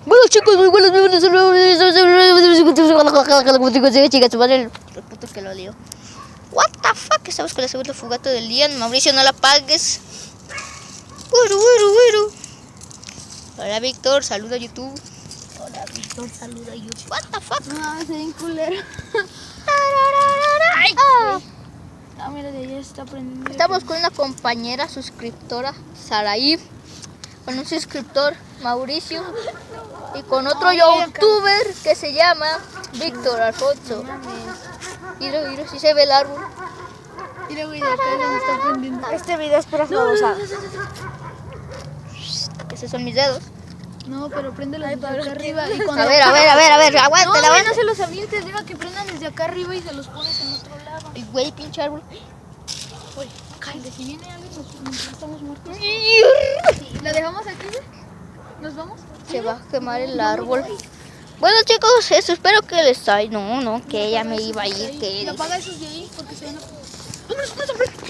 Bueno chicos, muy buenas, chicas, su madre el puto que lo lío. What the fuck, estamos con la segunda fogata del día. Mauricio, no la pagues. Hola Víctor, saluda a YouTube. Hola Víctor, saluda a YouTube. What the fuck. No, se ven culero. Ah, mira, de allá está aprendiendo. Estamos con una compañera suscriptora, Saraí, con un suscriptor, Mauricio, y con otro youtuber que se llama Víctor Alfonso. Mira, si se ve el árbol. Mira, güey, de acá se está aprendiendo. Este video es para Famosa. Esos son mis dedos. No, pero préndelo desde acá arriba. Y cuando... A ver, aguante, No, güey, no se los avientes, deja que prendan desde acá arriba y se los pones en otro lado. Ay, güey, pinche árbol. Güey, cállate, si viene alguien nos estamos muertos. ¿La dejamos aquí, güey? ¿Nos vamos? Se va a quemar el árbol. Bueno chicos, eso espero que les haya... No, que ya me iba a ir. Y apaga esos de ahí porque se van a...